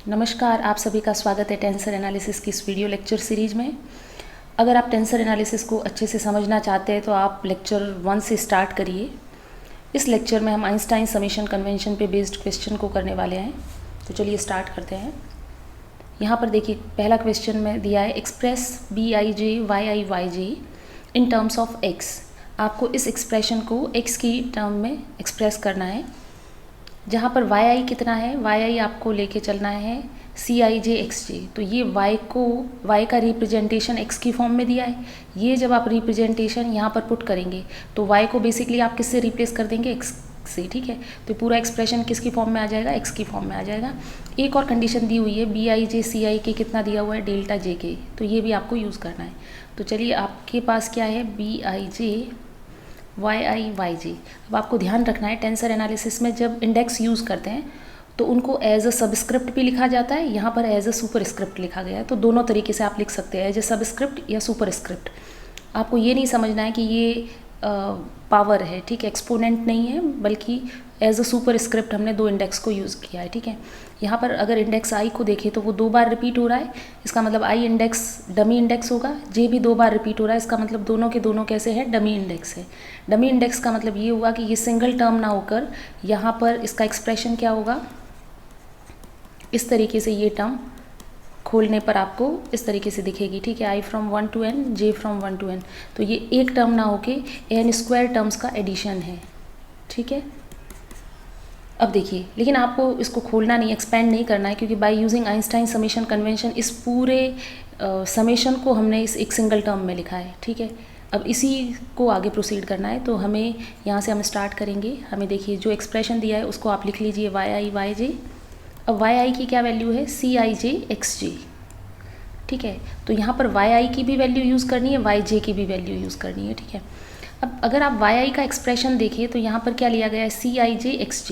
नमस्कार, आप सभी का स्वागत है टेंसर एनालिसिस की इस वीडियो लेक्चर सीरीज में। अगर आप टेंसर एनालिसिस को अच्छे से समझना चाहते हैं तो आप लेक्चर 1 से स्टार्ट करिए। इस लेक्चर में हम आइंस्टाइन समेशन कन्वेंशन पे बेस्ड क्वेश्चन को करने वाले हैं। तो चलिए स्टार्ट करते हैं। यहाँ पर देखिए, पहला क्वेश्चन में दिया है express Bij Yij in terms of x। आपको इस एक्सप्रेशन को x की टर्म में एक्सप्रेस करना है, जहाँ पर yi कितना है, yi आपको लेके चलना है Cij xj। तो ये y का रिप्रेजेंटेशन x की फॉर्म में दिया है। ये जब आप रिप्रेजेंटेशन यहाँ पर पुट करेंगे तो y को बेसिकली आप किससे रिप्लेस कर देंगे, x से। ठीक है, तो पूरा एक्सप्रेशन किसकी फॉर्म में आ जाएगा, x की फॉर्म में आ जाएगा। एक और कंडीशन दी हुई है Bij Ci कितना दिया हुआ है, डेल्टा j के, तो ये भी आपको यूज़ करना है। तो चलिए, आपके पास क्या है, Bij Yij। अब आपको ध्यान रखना है, टेंसर एनालिसिस में जब इंडेक्स यूज़ करते हैं तो उनको एज अ सबस्क्रिप्ट भी लिखा जाता है, यहाँ पर एज अ सुपरस्क्रिप्ट लिखा गया है। तो दोनों तरीके से आप लिख सकते हैं, एज अ सबस्क्रिप्ट या सुपरस्क्रिप्ट। आपको ये नहीं समझना है कि ये पावर है, ठीक है, एक्सपोनेंट नहीं है, बल्कि एज अ सुपरस्क्रिप्ट हमने दो इंडेक्स को यूज़ किया है। ठीक है, यहाँ पर अगर इंडेक्स आई को देखें तो वो 2 बार रिपीट हो रहा है, इसका मतलब आई इंडेक्स डमी इंडेक्स होगा। जे भी 2 बार रिपीट हो रहा है, इसका मतलब दोनों के दोनों कैसे हैं, डमी इंडेक्स है। डमी इंडेक्स का मतलब ये हुआ कि ये सिंगल टर्म ना होकर यहाँ पर इसका एक्सप्रेशन क्या होगा, इस तरीके से ये टर्म खोलने पर आपको इस तरीके से दिखेगी। ठीक है, i from 1 to n, j from 1 to n। तो ये एक टर्म ना होके n स्क्वायर टर्म्स का एडिशन है। ठीक है, अब देखिए, लेकिन आपको इसको खोलना नहीं, एक्सपेंड नहीं करना है, क्योंकि by using Einstein summation convention इस पूरे समेशन को हमने इस एक सिंगल टर्म में लिखा है। ठीक है, अब इसी को आगे प्रोसीड करना है। तो हमें यहाँ से हम स्टार्ट करेंगे। हमें देखिए, जो एक्सप्रेशन दिया है उसको आप लिख लीजिए yi yj। अब yi की क्या वैल्यू है, Cij xj। ठीक है, तो यहाँ पर yi की भी वैल्यू यूज़ करनी है, yj की भी वैल्यू यूज़ करनी है। ठीक है, अब अगर आप yi का एक्सप्रेशन देखिए तो यहाँ पर क्या लिया गया है, Cij xj।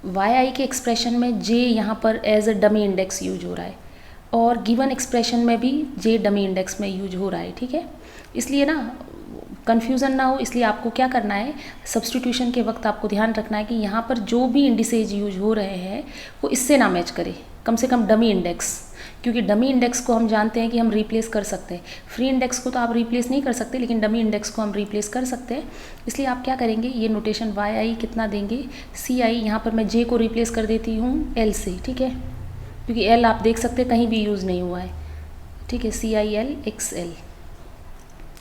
yi के एक्सप्रेशन में j यहाँ पर as a dummy index use हो रहा है, और गिवन एक्सप्रेशन में भी j डमी इंडेक्स में यूज हो रहा है। ठीक है, इसलिए ना कन्फ्यूज़न ना हो, इसलिए आपको क्या करना है, सब्स्टिट्यूशन के वक्त आपको ध्यान रखना है कि यहाँ पर जो भी इंडिसेज यूज हो रहे हैं वो इससे ना मैच करे, कम से कम डमी इंडेक्स, क्योंकि डमी इंडेक्स को हम जानते हैं कि हम रिप्लेस कर सकते हैं। फ्री इंडेक्स को तो आप रिप्लेस नहीं कर सकते, लेकिन डमी इंडेक्स को हम रिप्लेस कर सकते हैं। इसलिए आप क्या करेंगे, ये नोटेशन yi कितना देंगे, Ci, यहाँ पर मैं j को रिप्लेस कर देती हूँ l से। ठीक है, क्योंकि l आप देख सकते हैं कहीं भी यूज़ नहीं हुआ है। ठीक है, CIL XL,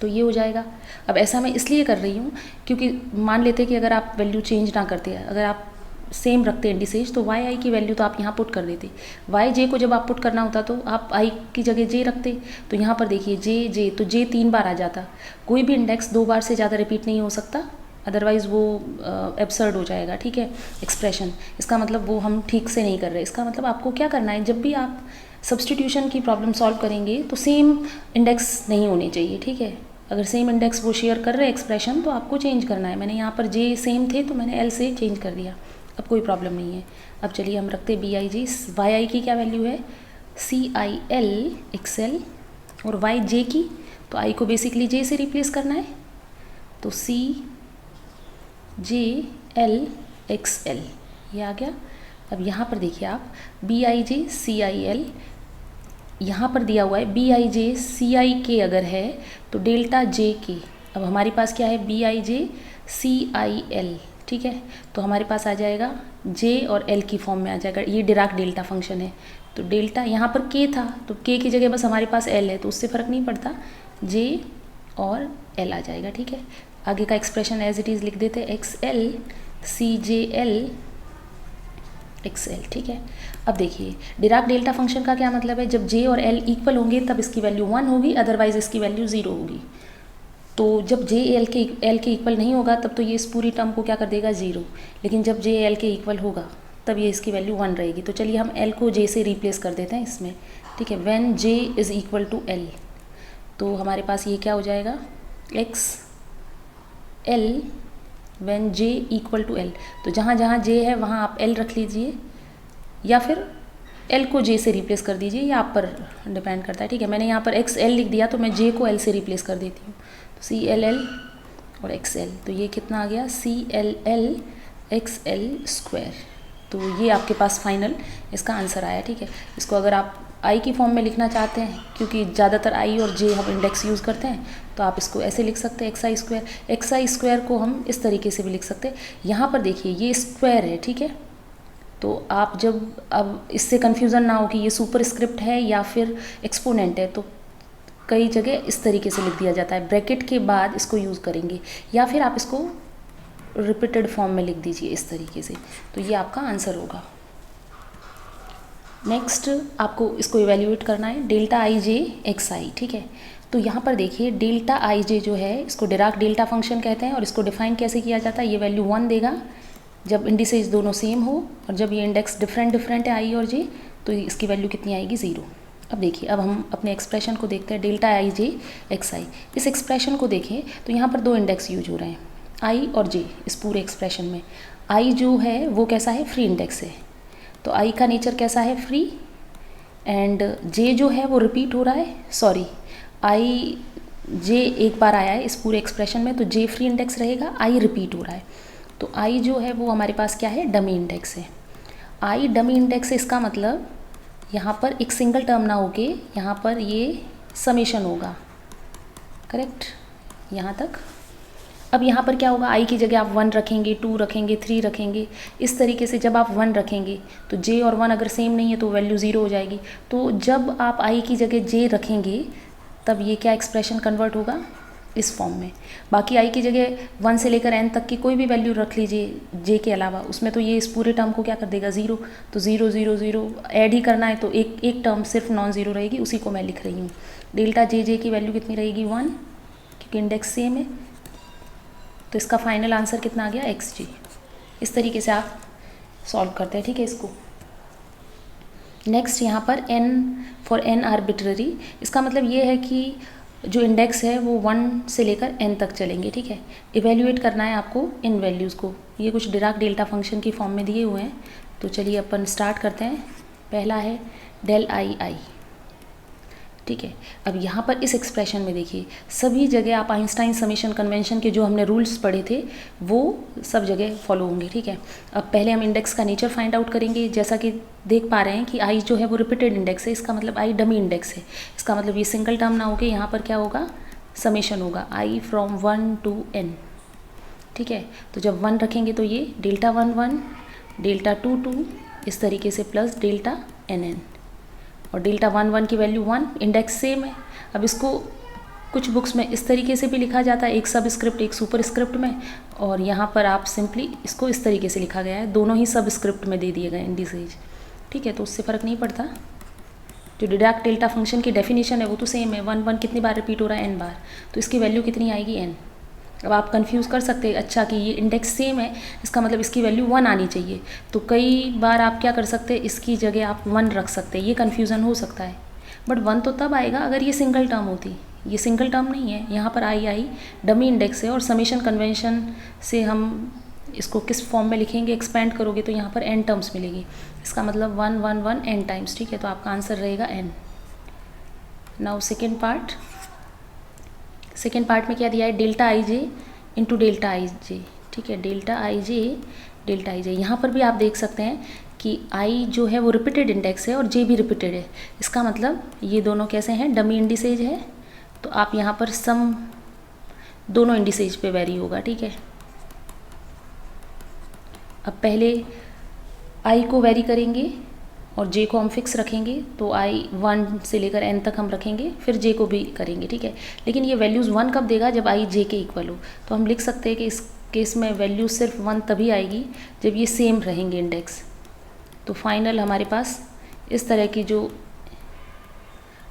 तो ये हो जाएगा। अब ऐसा मैं इसलिए कर रही हूँ क्योंकि मान लेते कि अगर आप वैल्यू चेंज ना करते, अगर आप सेम रखते इंडिसेज, तो yi की वैल्यू तो आप यहाँ पुट कर देते। yj को जब आप पुट करना होता तो आप i की जगह j रखते। तो यहाँ पर देखिए j, तो j 3 बार आ जाता। कोई भी इंडेक्स 2 बार से ज़्यादा रिपीट नहीं हो सकता, अदरवाइज़ वो एब्सर्ड हो जाएगा। ठीक है, एक्सप्रेशन, इसका मतलब वो हम ठीक से नहीं कर रहे। इसका मतलब आपको क्या करना है, जब भी आप सब्स्टिट्यूशन की प्रॉब्लम सॉल्व करेंगे तो सेम इंडेक्स नहीं होने चाहिए। ठीक है, अगर सेम इंडेक्स वो शेयर कर रहे हैं एक्सप्रेशन तो आपको चेंज करना है। मैंने यहाँ पर j सेम थे तो मैंने l से चेंज कर दिया, अब कोई प्रॉब्लम नहीं है। अब चलिए हम रखते Bij, yi की क्या वैल्यू है, CIL XL, और yj की, तो i को बेसिकली j से रिप्लेस करना है, तो CJL XL, ये आ गया। अब यहाँ पर देखिए आप, Bij CIL, यहाँ पर दिया हुआ है Bij Ci अगर है तो डेल्टा j के। अब हमारे पास क्या है, Bij CIL। ठीक है, तो हमारे पास आ जाएगा j और l की फॉर्म में आ जाएगा। ये डिराक डेल्टा फंक्शन है, तो डेल्टा यहाँ पर k था तो k की जगह बस हमारे पास l है, तो उससे फ़र्क नहीं पड़ता, j और l आ जाएगा। ठीक है, आगे का एक्सप्रेशन एज इट इज़ लिख देते, XL CJL XL। ठीक है, अब देखिए, डिराक डेल्टा फंक्शन का क्या मतलब है, जब j और l इक्वल होंगे तब इसकी वैल्यू 1 होगी, अदरवाइज इसकी वैल्यू 0 होगी। तो जब j l के इक्वल नहीं होगा तब तो ये इस पूरी टर्म को क्या कर देगा, 0, लेकिन जब j l के इक्वल होगा तब ये इसकी वैल्यू 1 रहेगी। तो चलिए हम l को j से रिप्लेस कर देते हैं इसमें। ठीक है, when j is equal to l, तो हमारे पास ये क्या हो जाएगा, XL when j equal to l। तो जहाँ जहाँ j है वहाँ आप l रख लीजिए, या फिर l को j से रिप्लेस कर दीजिए, ये आप पर डिपेंड करता है। ठीक है, मैंने यहाँ पर XL लिख दिया तो मैं j को l से रिप्लेस कर देती हूँ, तो CLL और XL, तो ये कितना आ गया, CLL XL स्क्वायर। तो ये आपके पास फाइनल इसका आंसर आया, ठीक है। इसको अगर आप आई की फॉर्म में लिखना चाहते हैं, क्योंकि ज़्यादातर आई और जे हम इंडेक्स यूज़ करते हैं, तो आप इसको ऐसे लिख सकते हैं एक्स आई स्क्वायर को हम इस तरीके से भी लिख सकते हैं। यहाँ पर देखिए ये स्क्वायर है, ठीक है। तो आप जब अब इससे कन्फ्यूज़न ना हो कि ये सुपर स्क्रिप्ट है या फिर एक्सपोनेंट है, तो कई जगह इस तरीके से लिख दिया जाता है, ब्रैकेट के बाद इसको यूज़ करेंगे, या फिर आप इसको रिपीटेड फॉर्म में लिख दीजिए इस तरीके से, तो ये आपका आंसर होगा। नेक्स्ट आपको इसको इवेल्यूएट करना है, डेल्टा आई जे एक्स आई, ठीक है। तो यहाँ पर देखिए डेल्टा आई जे जो है इसको डिराक डेल्टा फंक्शन कहते हैं, और इसको डिफाइन कैसे किया जाता है, ये वैल्यू 1 देगा जब इंडिसेज दोनों सेम हो, और जब ये इंडेक्स डिफरेंट है आई और जे, तो इसकी वैल्यू कितनी आएगी, 0। अब देखिए, अब हम अपने एक्सप्रेशन को देखते हैं, डेल्टा आई जे एक्स आई। इस एक्सप्रेशन को देखें तो यहाँ पर 2 इंडेक्स यूज हो रहे हैं, आई और जे। इस पूरे एक्सप्रेशन में आई जो है वो कैसा है, फ्री इंडेक्स है, तो आई का नेचर कैसा है, फ्री। एंड जे जो है वो रिपीट हो रहा है, सॉरी आई जे एक बार आया है इस पूरे एक्सप्रेशन में, तो जे फ्री इंडेक्स रहेगा, आई रिपीट हो रहा है, तो आई जो है वो हमारे पास क्या है, डमी इंडेक्स है। आई डमी इंडेक्स है, इसका मतलब यहाँ पर एक सिंगल टर्म ना होके यहाँ पर ये समेशन होगा, करेक्ट, यहाँ तक। अब यहाँ पर क्या होगा, आई की जगह आप 1 रखेंगे, 2 रखेंगे, 3 रखेंगे, इस तरीके से जब आप 1 रखेंगे तो जे और 1 अगर सेम नहीं है तो वैल्यू 0 हो जाएगी। तो जब आप आई की जगह जे रखेंगे तब ये क्या एक्सप्रेशन कन्वर्ट होगा, इस फॉर्म में। बाकी आई की जगह 1 से लेकर n तक की कोई भी वैल्यू रख लीजिए जे के अलावा, उसमें तो ये इस पूरे टर्म को क्या कर देगा, 0। तो 0 0 0 ऐड ही करना है, तो एक टर्म सिर्फ नॉन ज़ीरो रहेगी, उसी को मैं लिख रही हूँ। डेल्टा जे की वैल्यू कितनी रहेगी, 1, क्योंकि इंडेक्स सेम है, तो इसका फाइनल आंसर कितना आ गया, एक्स जी। इस तरीके से आप सॉल्व करते हैं, ठीक है इसको। नेक्स्ट यहाँ पर n फॉर n आर्बिट्ररी, इसका मतलब ये है कि जो इंडेक्स है वो 1 से लेकर n तक चलेंगे, ठीक है। इवेल्यूएट करना है आपको इन वैल्यूज़ को, ये कुछ डिराक डेल्टा फंक्शन की फॉर्म में दिए हुए हैं, तो चलिए अपन स्टार्ट करते हैं। पहला है डेल आई आई, ठीक है। अब यहाँ पर इस एक्सप्रेशन में देखिए सभी जगह आप आइंस्टाइन समेशन कन्वेंशन के जो हमने रूल्स पढ़े थे वो सब जगह फॉलो होंगे, ठीक है। अब पहले हम इंडेक्स का नेचर फाइंड आउट करेंगे। जैसा कि देख पा रहे हैं कि आई जो है वो रिपीटेड इंडेक्स है, इसका मतलब आई डमी इंडेक्स है, इसका मतलब ये सिंगल टर्म ना होकर यहाँ पर क्या होगा, समेशन होगा, आई फ्रॉम 1 to n, ठीक है। तो जब 1 रखेंगे तो ये डेल्टा 1 1, डेल्टा 2 2, इस तरीके से प्लस डेल्टा एन एन, और डेल्टा 1 1 की वैल्यू 1, इंडेक्स सेम है। अब इसको कुछ बुक्स में इस तरीके से भी लिखा जाता है, एक सब स्क्रिप्ट एक सुपर स्क्रिप्ट में, और यहाँ पर आप सिंपली इसको इस तरीके से लिखा गया है, दोनों ही सब स्क्रिप्ट में दे दिए गए इंडिसेज, ठीक है। तो उससे फ़र्क नहीं पड़ता, जो डिराक डेल्टा फंक्शन की डेफिनेशन है वो तो सेम है, 1 1 कितनी बार रिपीट हो रहा है, n बार, तो इसकी वैल्यू कितनी आएगी, n। अब आप कंफ्यूज कर सकते हैं, अच्छा कि ये इंडेक्स सेम है इसका मतलब इसकी वैल्यू 1 आनी चाहिए, तो कई बार आप क्या कर सकते हैं, इसकी जगह आप 1 रख सकते हैं, ये कन्फ्यूज़न हो सकता है। बट 1 तो तब आएगा अगर ये सिंगल टर्म होती, ये सिंगल टर्म नहीं है, यहाँ पर आई डमी इंडेक्स है, और समेशन कन्वेंशन से हम इसको किस फॉर्म में लिखेंगे, एक्सपेंड करोगे तो यहाँ पर n टर्म्स मिलेगी, इसका मतलब 1 1 1 n टाइम्स, ठीक है। तो आपका आंसर रहेगा n। नाउ सेकेंड पार्ट में क्या दिया है, delta I J into delta I J, ठीक है, डेल्टा आई जे। यहाँ पर भी आप देख सकते हैं कि आई जो है वो रिपीटेड इंडेक्स है और जे भी रिपीटेड है, इसका मतलब ये दोनों कैसे हैं, डमी इंडिसेज है, तो आप यहाँ पर सम दोनों इंडिसेज पे वेरी होगा, ठीक है। अब पहले आई को वेरी करेंगे और जे को हम फिक्स रखेंगे, तो आई 1 से लेकर n तक हम रखेंगे, फिर जे को भी करेंगे, ठीक है। लेकिन ये वैल्यूज़ 1 कब देगा, जब आई जे के इक्वल हो, तो हम लिख सकते हैं कि इस केस में वैल्यू सिर्फ 1 तभी आएगी जब ये सेम रहेंगे इंडेक्स। तो फाइनल हमारे पास इस तरह की जो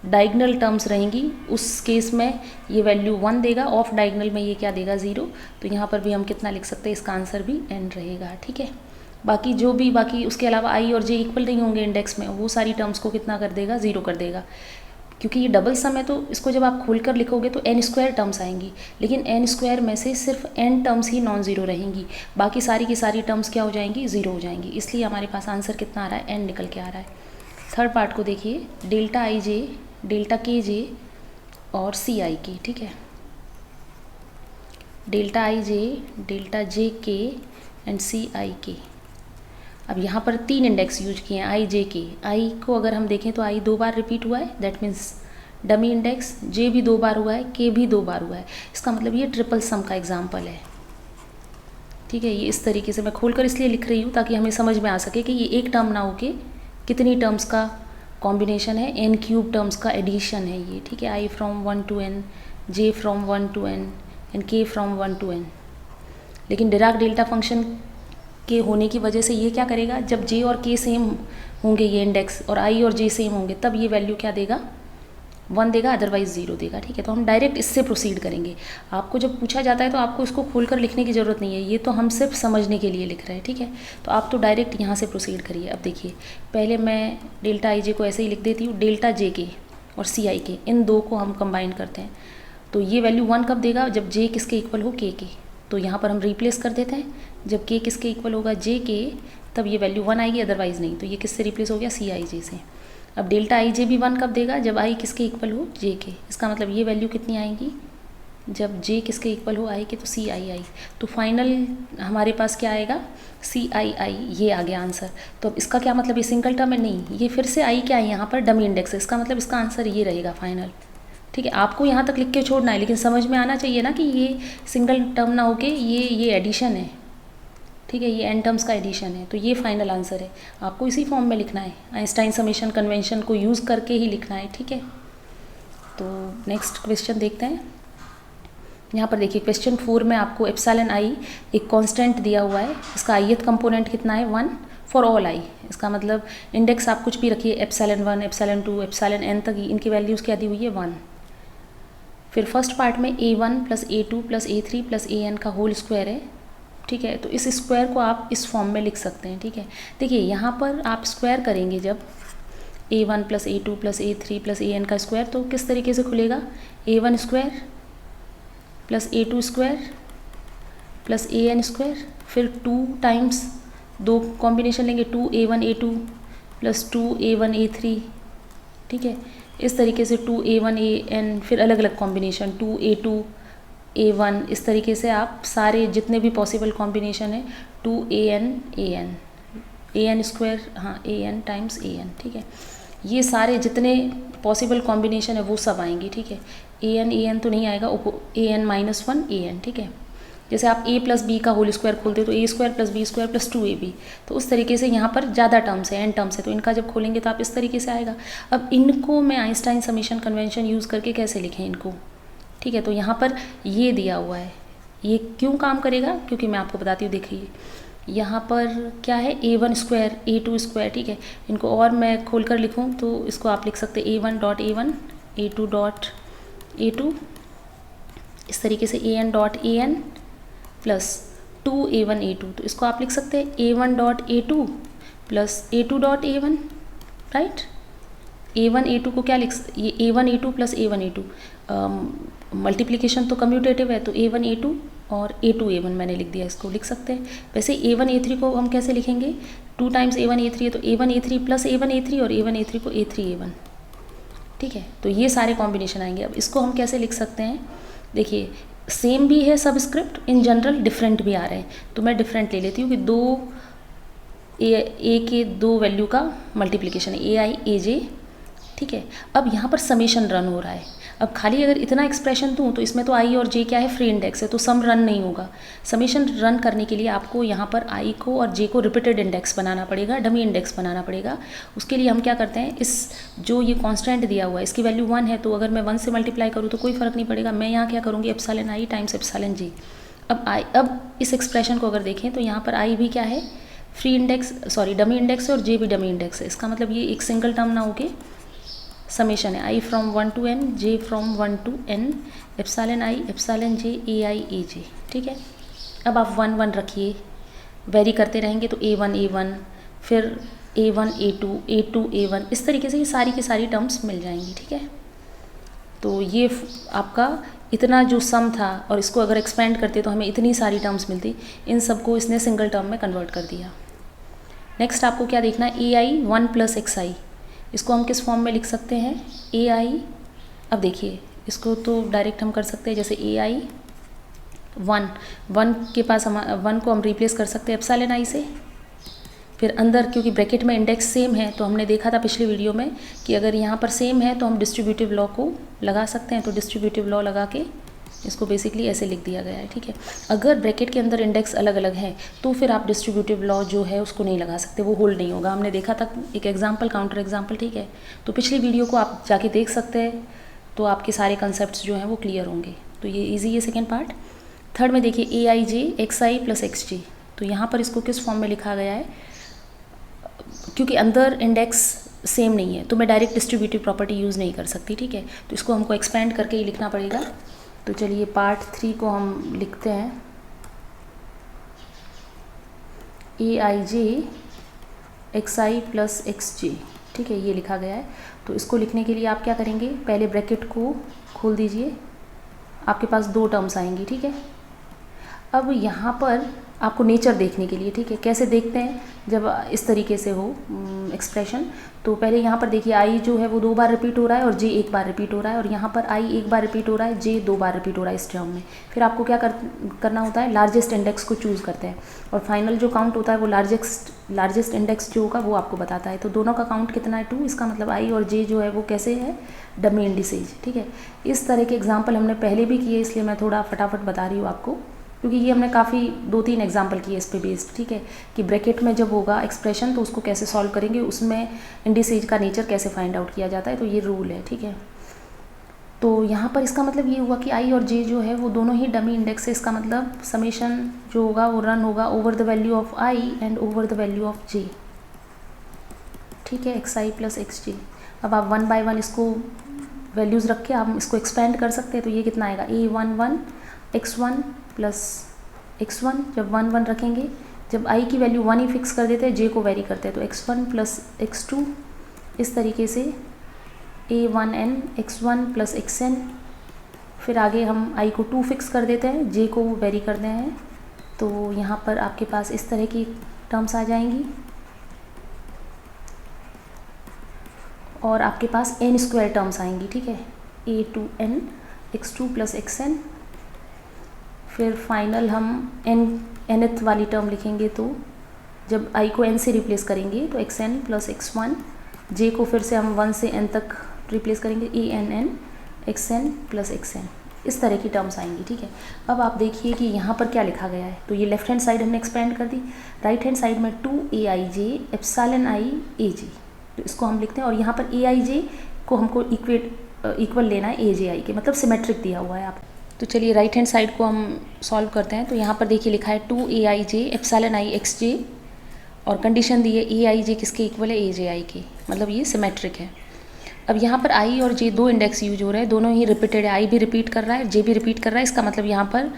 डायगनल टर्म्स रहेंगी उस केस में ये वैल्यू 1 देगा, ऑफ डायगनल में ये क्या देगा, 0। तो यहाँ पर भी हम कितना लिख सकते हैं, इसका आंसर भी n रहेगा, ठीक है। बाकी उसके अलावा आई और जे इक्वल नहीं होंगे इंडेक्स में, वो सारी टर्म्स को कितना कर देगा, 0 कर देगा, क्योंकि ये डबल सम है, तो इसको जब आप खोलकर लिखोगे तो n² टर्म्स आएंगी, लेकिन n² में से सिर्फ n टर्म्स ही नॉन ज़ीरो रहेंगी, बाकी सारी की सारी टर्म्स क्या हो जाएंगी, 0 हो जाएंगी, इसलिए हमारे पास आंसर कितना आ रहा है, n निकल के आ रहा है। थर्ड पार्ट को देखिए, डेल्टा आई जे, डेल्टा के जे और सी आई की, ठीक है, delta I J, delta J के एंड सी आई के। अब यहाँ पर 3 इंडेक्स यूज किए हैं, आई जे के। आई को अगर हम देखें तो आई 2 बार रिपीट हुआ है, दैट मीन्स डमी इंडेक्स। जे भी 2 बार हुआ है, के भी 2 बार हुआ है, इसका मतलब ये ट्रिपल सम का एग्जाम्पल है। ठीक है, ये इस तरीके से मैं खोलकर इसलिए लिख रही हूँ ताकि हमें समझ में आ सके कि ये एक टर्म ना हो के कितनी टर्म्स का कॉम्बिनेशन है, n क्यूब टर्म्स का एडिशन है ये। ठीक है, I from 1 to n, J from 1 to n and K from 1 to n। लेकिन डिराक डेल्टा फंक्शन के होने की वजह से ये क्या करेगा, जब जे और के सेम होंगे ये इंडेक्स और आई और जे सेम होंगे, तब ये वैल्यू क्या देगा, 1 देगा, अदरवाइज 0 देगा। ठीक है, तो हम डायरेक्ट इससे प्रोसीड करेंगे। आपको जब पूछा जाता है तो आपको इसको खोलकर लिखने की ज़रूरत नहीं है, ये तो हम सिर्फ समझने के लिए लिख रहे हैं। ठीक है, तो आप तो डायरेक्ट यहाँ से प्रोसीड करिए। अब देखिए, पहले मैं डेल्टा आई जे को ऐसे ही लिख देती हूँ, डेल्टा जे के और सी आई के, इन दो को हम कंबाइन करते हैं। तो ये वैल्यू 1 कब देगा, जब जे किसके इक्वल हो, के के। तो यहाँ पर हम रिप्लेस कर देते हैं, जब के किसके इक्वल होगा, जे के, तब ये वैल्यू 1 आएगी, अदरवाइज नहीं। तो ये किससे रिप्लेस हो गया, सी आई जे से। अब डेल्टा आई जे भी 1 कब देगा, जब आई किसके इक्वल हो, जे के। इसका मतलब ये वैल्यू कितनी आएगी, जब जे किसके इक्वल हो, आई के, तो सी आई आई। तो फाइनल हमारे पास क्या आएगा, सी आई आई, ये आ गया आंसर। तो अब इसका क्या मतलब, ये सिंगल टर्म है, नहीं, ये फिर से आई क्या है, यहाँ पर डमी इंडेक्स है, इसका मतलब इसका आंसर ये रहेगा फाइनल। ठीक है, आपको यहाँ तक लिख के छोड़ना है, लेकिन समझ में आना चाहिए ना कि ये सिंगल टर्म ना होके ये एडिशन है। ठीक है, ये एन टर्म्स का एडिशन है, तो ये फाइनल आंसर है। आपको इसी फॉर्म में लिखना है, आइंस्टाइन समेशन कन्वेंशन को यूज़ करके ही लिखना है। ठीक है, तो नेक्स्ट क्वेश्चन देखते हैं। यहाँ पर देखिए क्वेश्चन 4 में आपको एप्सिलॉन आई एक कांस्टेंट दिया हुआ है, इसका ith कंपोनेंट कितना है, 1 फॉर ऑल आई। इसका मतलब इंडेक्स आप कुछ भी रखिए, एप्सिलॉन 1, एप्सिलॉन 2, एप्सिलॉन n तक, इनकी वैल्यूज़ क्या दी हुई है, 1। फिर फर्स्ट पार्ट में a1 plus a2 plus a3 plus an का होल स्क्वायर है। ठीक है, तो इस स्क्वायर को आप इस फॉर्म में लिख सकते हैं। ठीक है, देखिए यहाँ पर आप स्क्वायर करेंगे जब a1 plus a2 plus a3 plus an का स्क्वायर, तो किस तरीके से खुलेगा, a1 square plus a2 square plus an square, फिर 2 टाइम्स, दो कॉम्बिनेशन लेंगे, 2a1 a2 plus 2a1 a3। ठीक है, इस तरीके से 2a1 an, फिर अलग अलग कॉम्बिनेशन 2a2 a1, इस तरीके से आप सारे जितने भी पॉसिबल कॉम्बिनेशन है 2an स्क्वायर, हाँ an टाइम्स an। ठीक है, ये सारे जितने पॉसिबल कॉम्बिनेशन है वो सब आएंगी। ठीक है, an तो नहीं आएगा, an माइनस 1 an। ठीक है, जैसे आप a प्लस बी का होल स्क्वायर खोलते हो तो a square plus B square plus 2ab, तो उस तरीके से यहाँ पर ज़्यादा टर्म्स है, n टर्म्स है, तो इनका जब खोलेंगे तो आप इस तरीके से आएगा। अब इनको मैं आइंस्टाइन समेशन कन्वेंशन यूज़ करके कैसे लिखें इनको। ठीक है, तो यहाँ पर ये दिया हुआ है, ये क्यों काम करेगा, क्योंकि मैं आपको बताती हूँ। देखिए यहाँ पर क्या है, a1 स्क्वायर a2 स्क्वायर। ठीक है, इनको और मैं खोल कर लिखूँ तो इसको आप लिख सकते हैं a1 dot a1, a2 dot a2, इस तरीके से an dot an plus 2a1 a2, तो इसको आप लिख सकते हैं a1 dot a2 plus a2 dot a1, right. a1 a2 को क्या लिख, ये a1 a2 plus a1 a2, multiplication तो कम्यूटेटिव है, तो a1 a2 और a2 a1 मैंने लिख दिया, इसको लिख सकते हैं। वैसे a1 a3 को हम कैसे लिखेंगे, 2 टाइम्स a1 a3 है, तो a1 a3 plus a1 a3 और a1 a3 को a3 a1। ठीक है, तो ये सारे कॉम्बिनेशन आएंगे। अब इसको हम कैसे लिख सकते हैं, देखिए सेम भी है सबस्क्रिप्ट, इन जनरल डिफरेंट भी आ रहे हैं, तो मैं डिफरेंट ले लेती हूँ कि दो ए के दो वैल्यू का मल्टीप्लिकेशन है, ए आई ए जे। ठीक है, अब यहाँ पर समेशन रन हो रहा है। अब खाली अगर इतना एक्सप्रेशन दूँ तो इसमें तो आई और जे क्या है, फ्री इंडेक्स है, तो सम रन नहीं होगा। समेशन रन करने के लिए आपको यहाँ पर आई को और जे को रिपीटेड इंडेक्स बनाना पड़ेगा, डमी इंडेक्स बनाना पड़ेगा। उसके लिए हम क्या करते हैं, इस जो ये कांस्टेंट दिया हुआ है इसकी वैल्यू 1 है, तो अगर मैं 1 से मल्टीप्लाई करूँ तो कोई फ़र्क नहीं पड़ेगा। मैं यहाँ क्या करूँगी, एप्सिलॉन आई टाइम्स एप्सिलॉन जे। अब इस एक्सप्रेशन को अगर देखें तो यहाँ पर आई भी क्या है, free index, sorry dummy index है, और जे भी डमी इंडेक्स है। इसका मतलब ये एक सिंगल टर्म ना होके समेशन है, I from 1 to n, J from 1 to n, epsilon I epsilon J A I A J. ठीक है, अब आप 1 1 रखिए, वेरी करते रहेंगे तो a1 a1, फिर a1 a2 a2 a1, इस तरीके से ये सारी की सारी टर्म्स मिल जाएंगी। ठीक है, तो ये आपका इतना जो सम था, और इसको अगर एक्सपेंड करते तो हमें इतनी सारी टर्म्स मिलती, इन सबको इसने सिंगल टर्म में कन्वर्ट कर दिया। नेक्स्ट आपको क्या देखना है, ए आई 1 प्लस एक्स आई, इसको हम किस फॉर्म में लिख सकते हैं, ए आई। अब देखिए इसको तो डायरेक्ट हम कर सकते हैं, जैसे ए आई 1 के पास हम 1 को हम रिप्लेस कर सकते हैं एप्सिलॉन आई से, फिर अंदर क्योंकि ब्रैकेट में इंडेक्स सेम है तो हमने देखा था पिछले वीडियो में कि अगर यहाँ पर सेम है तो हम डिस्ट्रीब्यूटिव लॉ को लगा सकते हैं। तो डिस्ट्रीब्यूटिव लॉ लगा के इसको बेसिकली ऐसे लिख दिया गया है, ठीक है। अगर ब्रैकेट के अंदर इंडेक्स अलग अलग हैं तो फिर आप डिस्ट्रीब्यूटिव लॉ जो है उसको नहीं लगा सकते, वो होल्ड नहीं होगा। हमने देखा था एक एग्जाम्पल, काउंटर एग्जाम्पल, ठीक है। तो पिछली वीडियो को आप जाके देख सकते हैं, तो आपके सारे कंसेप्ट जो हैं वो क्लियर होंगे। तो ये ईजी है सेकेंड पार्ट। थर्ड में देखिए ए आई जे एक्स आई प्लस एक्स जी। तो यहाँ पर इसको किस फॉर्म में लिखा गया है, क्योंकि अंदर इंडेक्स सेम नहीं है तो मैं डायरेक्ट डिस्ट्रीब्यूटिव प्रॉपर्टी यूज़ नहीं कर सकती, ठीक है। तो इसको हमको एक्सपेंड करके ही लिखना पड़ेगा। तो चलिए पार्ट 3 को हम लिखते हैं, ए आई जे एक्स आई प्लस एक्स जी, ठीक है, ये लिखा गया है। तो इसको लिखने के लिए आप क्या करेंगे, पहले ब्रैकेट को खोल दीजिए, आपके पास 2 टर्म्स आएंगी, ठीक है। अब यहाँ पर आपको नेचर देखने के लिए, ठीक है, कैसे देखते हैं जब इस तरीके से हो एक्सप्रेशन। तो पहले यहाँ पर देखिए आई जो है वो 2 बार रिपीट हो रहा है और जे 1 बार रिपीट हो रहा है, और यहाँ पर आई 1 बार रिपीट हो रहा है, जे 2 बार रिपीट हो रहा है इस टर्म में। फिर आपको क्या करना होता है, लार्जेस्ट इंडेक्स को चूज़ करते हैं और फाइनल जो काउंट होता है वो लार्जेस्ट इंडेक्स जो होगा वो आपको बताता है। तो दोनों का काउंट कितना है, 2। इसका मतलब आई और जे जो है वो कैसे है, डमी इंडिसेज, ठीक है। इस तरह के एग्जाम्पल हमने पहले भी किए, इसलिए मैं थोड़ा फटाफट बता रही हूँ आपको, क्योंकि ये हमने काफ़ी 2-3 एग्जाम्पल किए इस पे बेस्ड, ठीक है, कि ब्रैकेट में जब होगा एक्सप्रेशन तो उसको कैसे सॉल्व करेंगे, उसमें इंडिसेज का नेचर कैसे फाइंड आउट किया जाता है। तो ये रूल है, ठीक है। तो यहाँ पर इसका मतलब ये हुआ कि आई और जे जो है वो दोनों ही डमी इंडेक्स है। इसका मतलब समेशन जो होगा वो रन होगा over the value of I and over the value of J, ठीक है, X I plus X G. अब आप 1 बाय 1 इसको वैल्यूज़ रख के आप इसको एक्सपेंड कर सकते हैं। तो ये कितना आएगा, A11 x1 प्लस x1, जब 1 1 रखेंगे, जब i की वैल्यू 1 ही फिक्स कर देते हैं, j को वेरी करते हैं, तो x1 प्लस x2, इस तरीके से A1n x1 प्लस xn। फिर आगे हम i को 2 फिक्स कर देते हैं, j को वेरी करते हैं, तो यहाँ पर आपके पास इस तरह की टर्म्स आ जाएंगी और आपके पास n² टर्म्स आएंगी, ठीक है, A2n x2 प्लस xn। फिर फाइनल हम nth वाली टर्म लिखेंगे, तो जब i को n से रिप्लेस करेंगे तो xn प्लस x1, j को फिर से हम 1 से n तक रिप्लेस करेंगे, ann xn प्लस xn। इस तरह की टर्म्स आएंगी, ठीक है। अब आप देखिए कि यहाँ पर क्या लिखा गया है। तो ये लेफ्ट हैंड साइड हमने एक्सपेंड कर दी, राइट हैंड साइड में 2aij एप्सिलॉन i aj, तो इसको हम लिखते हैं। और यहाँ पर aij को हमको इक्वल लेना है aj के, मतलब सिमेट्रिक दिया हुआ है आप। तो चलिए राइट हैंड साइड को हम सॉल्व करते हैं। तो यहाँ पर देखिए लिखा है 2aij एप्सिलॉन i xj, और कंडीशन दी है aij किसके इक्वल है, aj के, मतलब ये सिमेट्रिक है। अब यहाँ पर i और j 2 इंडेक्स यूज हो रहे हैं, दोनों ही रिपीटेड है, i भी रिपीट कर रहा है, j भी रिपीट कर रहा है। इसका मतलब यहाँ पर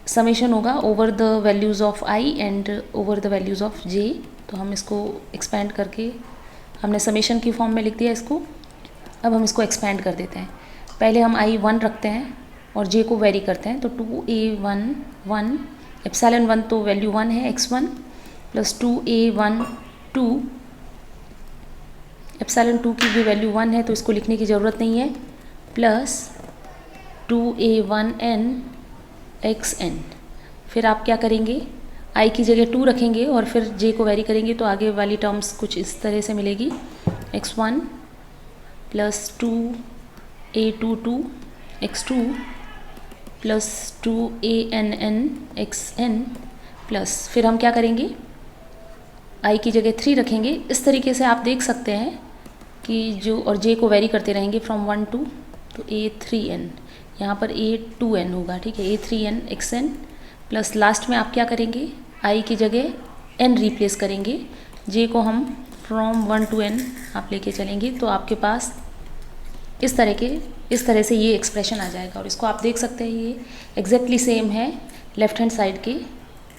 समेशन होगा over the values of i and over the values of j। तो हम इसको एक्सपेंड करके हमने समेशन की फॉर्म में लिख दिया इसको। अब हम इसको एक्सपेंड कर देते हैं। पहले हम i 1 रखते हैं और j को वेरी करते हैं, तो 2a1 एप्सिलॉन 1 तो वैल्यू 1 है x1, प्लस 2a1 2 एप्सिलॉन 2 की भी वैल्यू 1 है तो इसको लिखने की ज़रूरत नहीं है, प्लस 2a1n xn। फिर आप क्या करेंगे, i की जगह 2 रखेंगे और फिर j को वेरी करेंगे, तो आगे वाली टर्म्स कुछ इस तरह से मिलेगी, x1 plus 2a22 x2 plus 2ann xn, plus फिर हम क्या करेंगे, i की जगह 3 रखेंगे। इस तरीके से आप देख सकते हैं कि जो और j को वेरी करते रहेंगे फ्रॉम 1 to, तो a3n, यहाँ पर a2n होगा, ठीक है, a3n xn, प्लस लास्ट में आप क्या करेंगे, i की जगह n रिप्लेस करेंगे, j को हम फ्रॉम 1 to n आप लेके चलेंगे, तो आपके पास इस तरह से ये एक्सप्रेशन आ जाएगा। और इसको आप देख सकते हैं ये एग्जैक्टली सेम है लेफ्ट हैंड साइड के,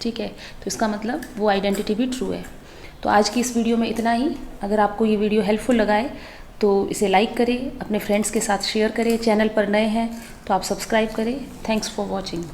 ठीक है। तो इसका मतलब वो आइडेंटिटी भी ट्रू है। तो आज की इस वीडियो में इतना ही। अगर आपको ये वीडियो हेल्पफुल लगाए तो इसे लाइक करें, अपने फ्रेंड्स के साथ शेयर करें, चैनल पर नए हैं तो आप सब्सक्राइब करें। Thanks for watching.